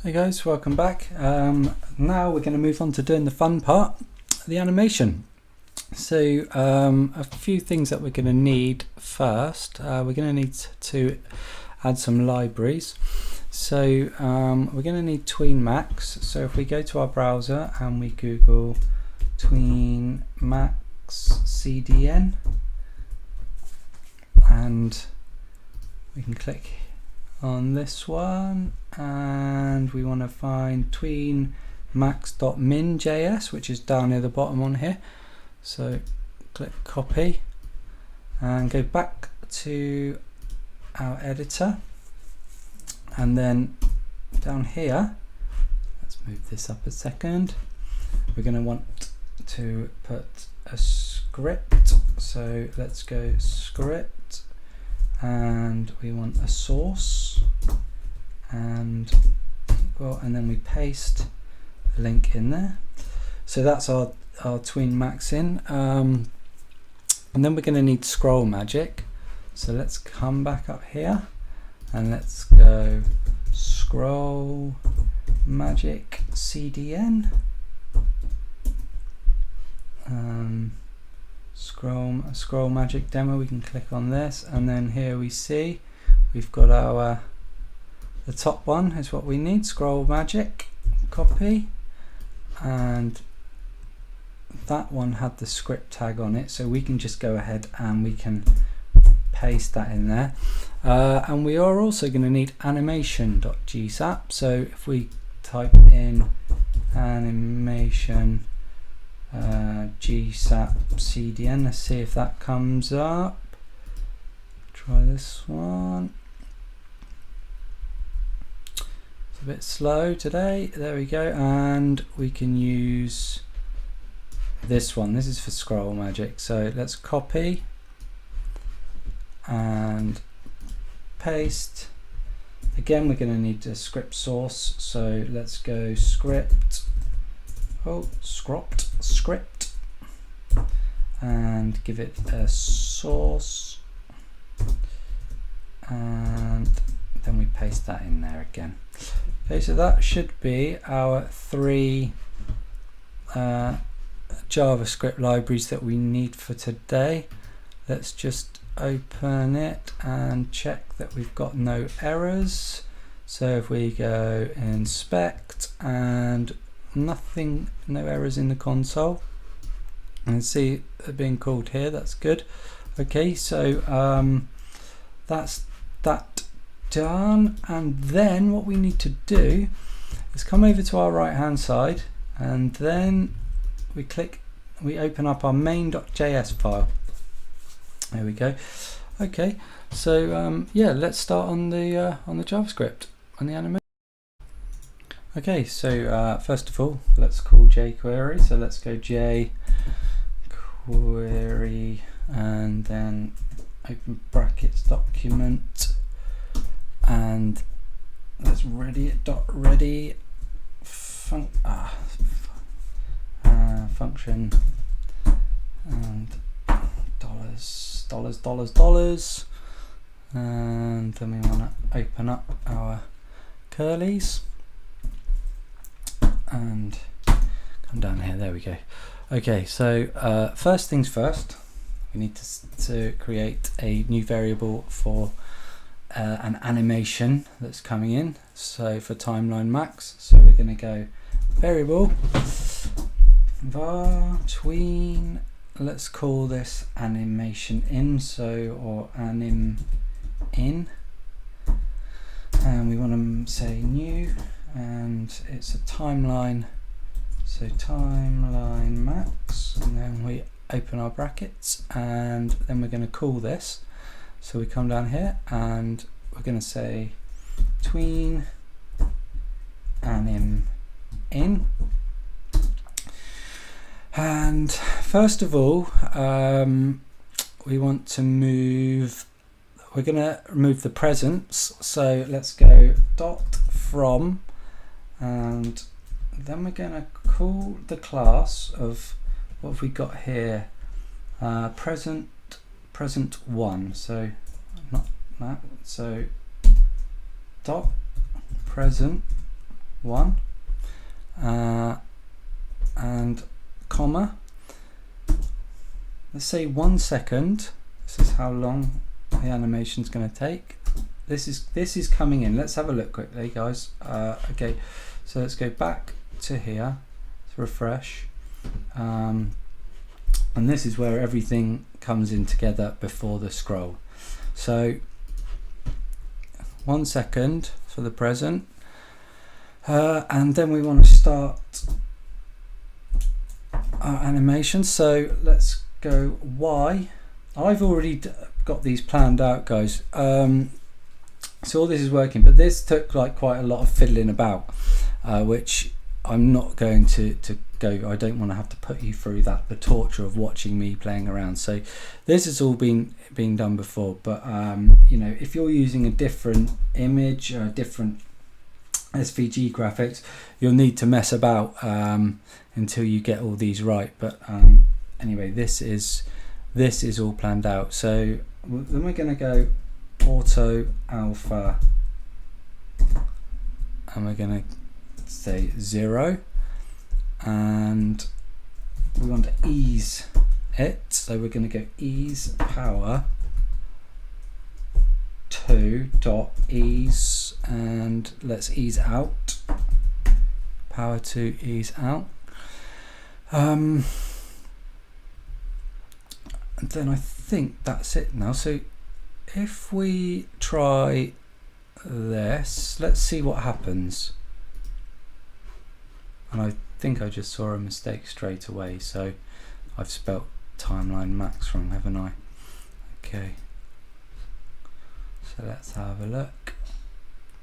Hey guys, welcome back. Now we're going to move on to doing the fun part, the animation. So a few things that we're going to need first. We're going to need to add some libraries. So we're going to need Tween Max. So if we go to our browser and we Google Tween Max CDN, and we can click on this one, and we want to find tween max.min.js, which is down near the bottom on here. So click copy and go back to our editor, and then down here, let's move this up a second, we're going to want to put a script. So let's go script, and we want a source, and then we paste the link in there. So that's our Tween Max in, and then we're going to need ScrollMagic. So let's come back up here and let's go ScrollMagic CDN. ScrollMagic demo, we can click on this, and then here we see we've got our the top one is what we need, ScrollMagic, copy, and that one had the script tag on it, so we can just go ahead and we can paste that in there. And we are also going to need animation.gsap. So if we type in animation GSAP CDN, let's see if that comes up. Try this one. It's a bit slow today. There we go, and we can use this one. This is for ScrollMagic. So let's copy and paste. Again, we're going to need a script source. So let's go script. Script, and give it a source, and then we paste that in there again. Okay, so that should be our three JavaScript libraries that we need for today. Let's just open it and check that we've got no errors. So if we go inspect, and nothing, no errors in the console, and see it being called here, that's good. Okay, so that's that done, and then what we need to do is come over to our right hand side, and then we open up our main.js file. There we go. Okay, so yeah, let's start on the JavaScript and the animation. Okay, so first of all, let's call jQuery. So let's go jQuery, and then open brackets document, and let's ready function, and $, and then we want to open up our curlies and come down here. There we go. Okay, so first things first, we need to create a new variable for an animation that's coming in. So for timeline max, so we're going to go variable var tween, let's call this animation in, or anim in, and we want to say new, and it's a timeline, so timeline max, and then we open our brackets, and then we're going to call this. So we come down here and we're going to say tween anim in, and first of all we want to we're going to remove the presence, so let's go dot from, and then we're going to call the class of, what have we got here, present one, so not that, so dot present 1 and comma, let's say 1 second. This is how long the animation is going to take. This is coming in. Let's have a look quickly, guys. Okay, so let's go back to here to refresh, and this is where everything comes in together before the scroll. So 1 second for the present, and then we want to start our animation. So let's go Y. I've already got these planned out, guys. So all this is working, but this took like quite a lot of fiddling about, which I'm not going to go. I don't want to have to put you through that, the torture of watching me playing around. So this has all been done before, but you know, if you're using a different image or a different SVG graphics, you'll need to mess about until you get all these right. But anyway, this is all planned out. So then we're going to go auto alpha, and we're going to say 0, and we want to ease it, so we're going to go ease power 2 dot ease, and let's ease out, power 2 ease out. And then I think that's it now. So if we try this, let's see what happens. And I think I just saw a mistake straight away, so I've spelt timeline max wrong, haven't I? Okay, so let's have a look.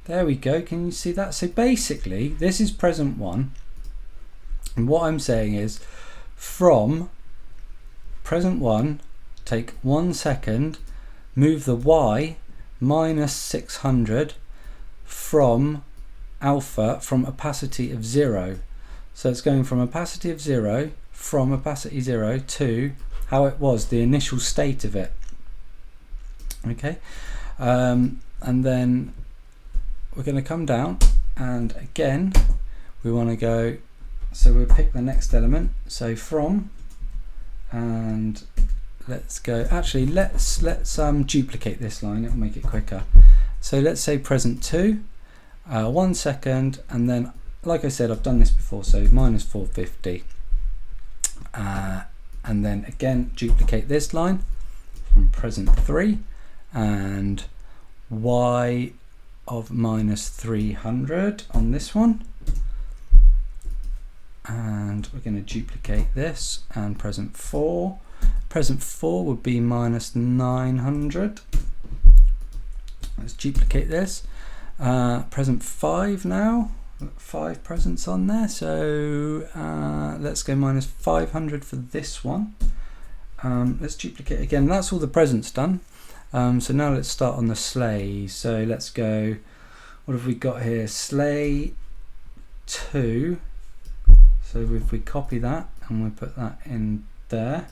There we go. Can you see that? So basically this is present 1, and what I'm saying is from present 1 take 1 second, move the Y minus 600 from alpha, from opacity of 0. So it's going from opacity of 0, from opacity 0 to how it was, the initial state of it. Okay, and then we're going to come down, and again we want to go, so we'll pick the next element, so from, and let's go, actually let's duplicate this line, it'll make it quicker. So let's say present 2, 1 second, and then like I said, I've done this before, so minus 450, and then again duplicate this line from present 3, and Y of minus 300 on this one, and we're going to duplicate this, and present 4 would be minus 900. Let's duplicate this. Present 5 now, 5 presents on there, so let's go minus 500 for this one. Let's duplicate again. That's all the presents done. So now let's start on the sleigh. So let's go, what have we got here? Sleigh 2. So if we copy that and we put that in there,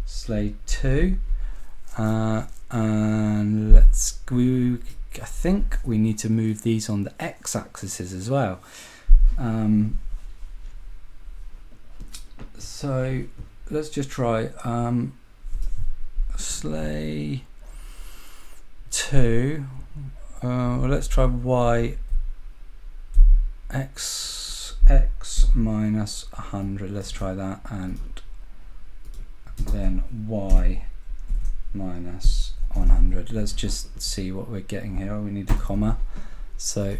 sleigh 2, and I think we need to move these on the x-axis as well. So let's just try sleigh 2. Well, let's try y x minus 100. Let's try that, and then y minus 100. Let's just see what we're getting here. We need a comma, so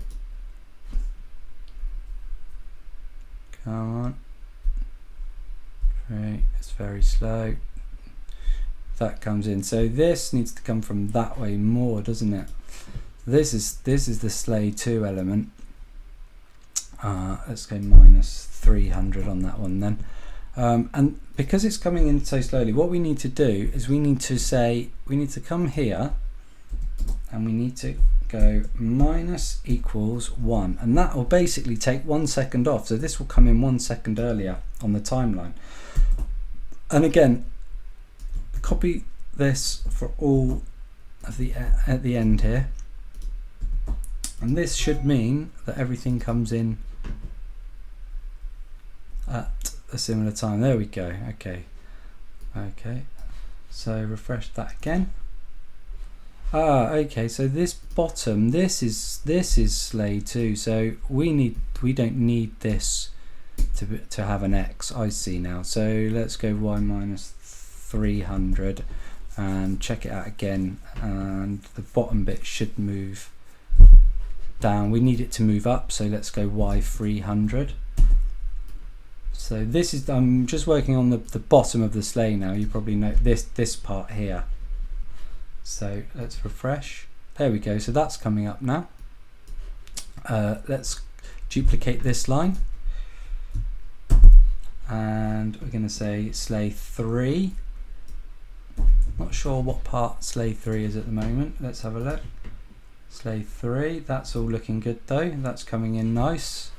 come on, right, it's very slow. That comes in, so this needs to come from that way more, doesn't it? This is the sleigh 2 element. Let's go minus 300 on that one then. And because it's coming in so slowly, what we need to do is we need to come here and we need to go minus equals 1, and that will basically take 1 second off. So this will come in 1 second earlier on the timeline. And again, copy this for all of the at the end here, and this should mean that everything comes in a similar time. There we go. Okay, so refresh that again. Okay, so this bottom, this is sleigh 2, so we don't need this to have an X. I see now. So let's go y minus 300 and check it out again, and the bottom bit should move down. We need it to move up, so let's go y 300. So this is, I'm just working on the bottom of the sleigh now. You probably know this part here. So let's refresh. There we go. So that's coming up now. Let's duplicate this line, and we're going to say sleigh 3. Not sure what part sleigh 3 is at the moment. Let's have a look. Sleigh 3. That's all looking good though. That's coming in nice.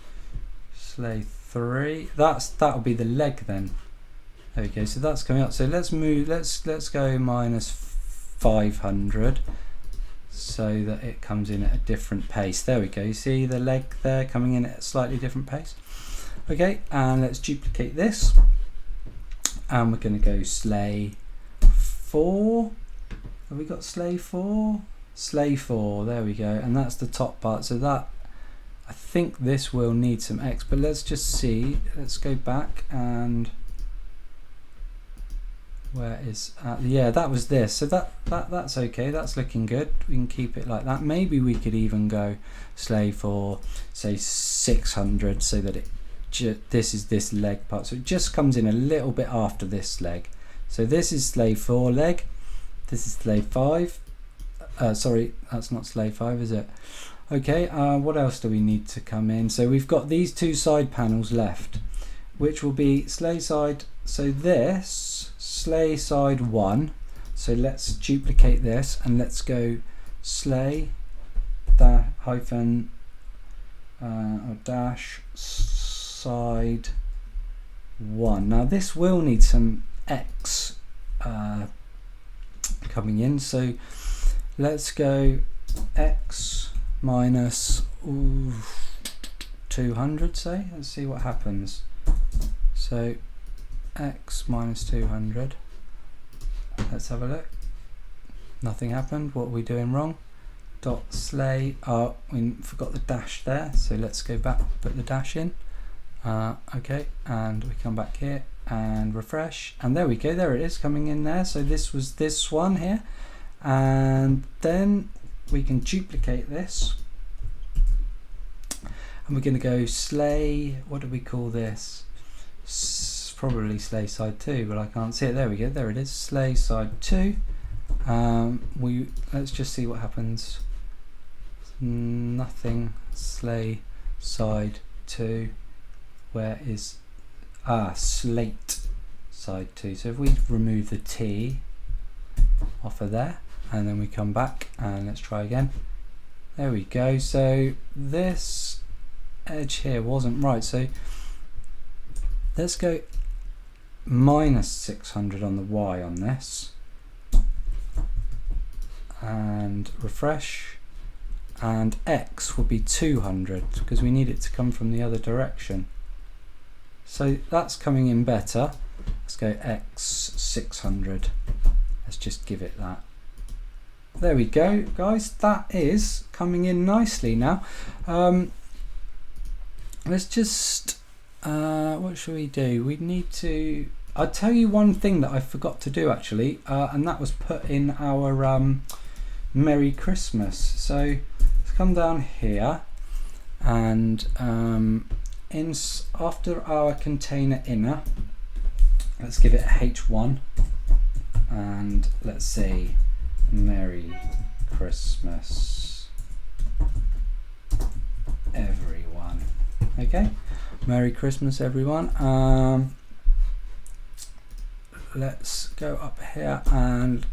Sleigh 3. That'll be the leg then. There we go. So that's coming up. So let's move. Let's go minus 500 so that it comes in at a different pace. There we go. You see the leg there coming in at a slightly different pace. Okay, and let's duplicate this, and we're going to go sleigh 4. Have we got sleigh 4? Sleigh 4. There we go. And that's the top part. So that, I think this will need some X, but let's just see. Let's go back, and where is yeah, that was this. So that's okay. That's looking good. We can keep it like that. Maybe we could even go sleigh 4, say 600, so that it this is this leg part. So it just comes in a little bit after this leg. So this is sleigh 4 leg. This is sleigh 5. Sorry, that's not sleigh 5, is it? Okay. What else do we need to come in? So we've got these 2 side panels left, which will be sleigh side. So this sleigh side 1. So let's duplicate this, and let's go sleigh hyphen or dash side 1. Now this will need some X coming in, so let's go X minus 200, say. Let's see what happens. So X minus 200. Let's have a look. Nothing happened. What are we doing wrong? Dot sleigh. Oh, we forgot the dash there, so let's go back, put the dash in. Okay, and we come back here and refresh, and there we go. There it is coming in there. So this was this one here, and then we can duplicate this, and we're going to go sleigh. What do we call this? Probably sleigh side 2, but I can't see it. There we go. There it is. Sleigh side 2. Let's just see what happens. Nothing. Sleigh side 2. Where is slate side 2? So if we remove the T off of there, and then we come back and let's try again. There we go. So this edge here wasn't right. So let's go minus 600 on the Y on this, and refresh, and X will be 200 because we need it to come from the other direction. So that's coming in better. Let's go X 600. Let's just give it that. There we go, guys. That is coming in nicely now. Let's just what should we do? We need to, I'll tell you one thing that I forgot to do actually, and that was put in our Merry Christmas. So let's come down here, and after our container inner, let's give it a H1, and let's say Merry Christmas everyone. Okay, Merry Christmas everyone. Let's go up here, and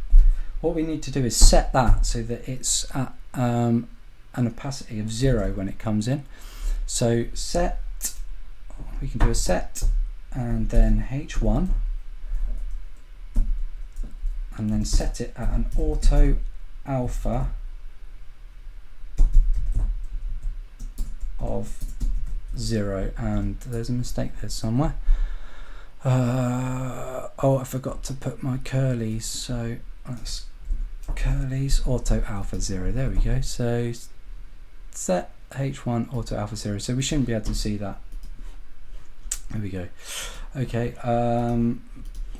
what we need to do is set that so that it's at an opacity of 0 when it comes in. So set, we can do a set and then H1, and then set it at an auto alpha of 0, and there's a mistake there somewhere. Oh, I forgot to put my curlies, so that's curlies auto alpha 0. There we go. So set h1 auto alpha 0. So we shouldn't be able to see that. There we go. Okay.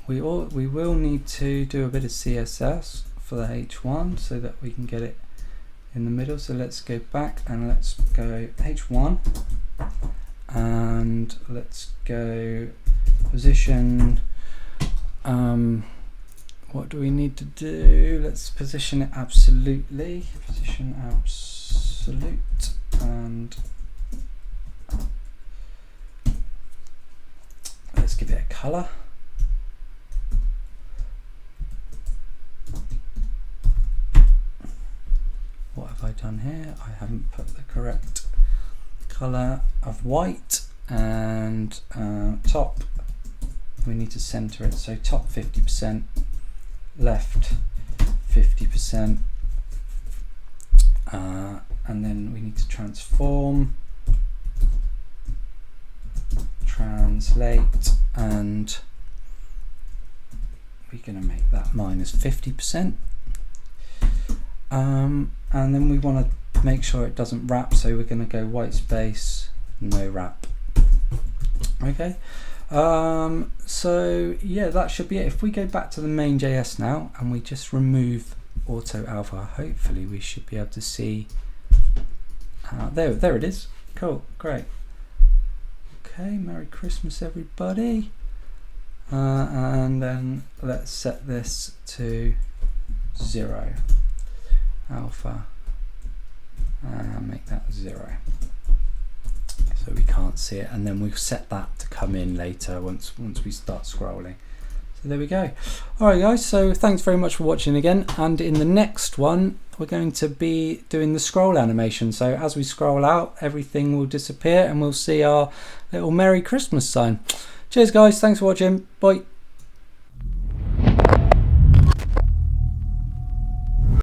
We will need to do a bit of CSS for the h1 so that we can get it in the middle. So let's go back and let's go h1 and let's go position. What do we need to do? Let's position it absolutely. Position absolute, and let's give it a color. What have I done here? I haven't put the correct color of white, and top, we need to center it, so top 50%, left 50%, and then we need to transform, translate, and we're going to make that minus 50%. And then we want to make sure it doesn't wrap, so we're going to go white space, no wrap. Okay, so yeah, that should be it. If we go back to the main JS now and we just remove auto alpha, hopefully we should be able to see. There it is. Cool, great. Okay, Merry Christmas everybody. And then let's set this to 0. Alpha, and make that 0 so we can't see it, and then we'll set that to come in later once we start scrolling. So there we go. Alright guys, so thanks very much for watching again, and in the next one we're going to be doing the scroll animation. So as we scroll out, everything will disappear and we'll see our little Merry Christmas sign. Cheers guys, thanks for watching, bye.